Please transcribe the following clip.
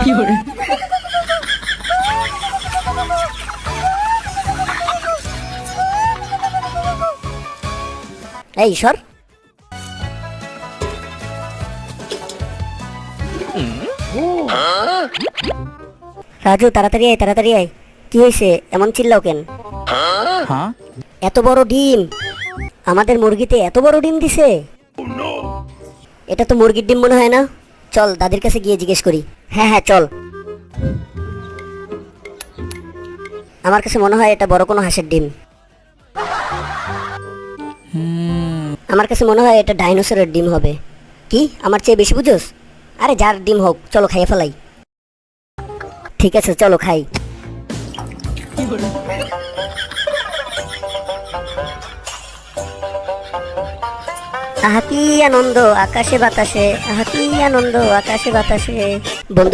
এই সর। রাজু তাড়াতাড়ি আয়, তাড়াতাড়ি আয়। কি হয়েছে, এমন চিল্লাও কেন? এত বড় ডিম, আমাদের মুরগিতে এত বড় ডিম দিছে? এটা তো মুরগির ডিম মনে হয় না। চল দাদির কাছে গিয়ে জিজ্ঞেস করি। হ্যাঁ হ্যাঁ চল। আমার কাছে মনে হয় এটা বড় কোনো হাঁসের ডিম। আমার কাছে মনে হয় এটা ডাইনোসরের ডিম হবে। কি, আমার চেয়ে বেশি বুঝোস? আরে যার ডিম হোক, চলো খাইয়ে ফেলাই। ঠিক আছে চলো খাই। আহা কি আনন্দ আকাশে বাতাসে, আহা কি আনন্দ আকাশে বাতাসে। বন্ধুরা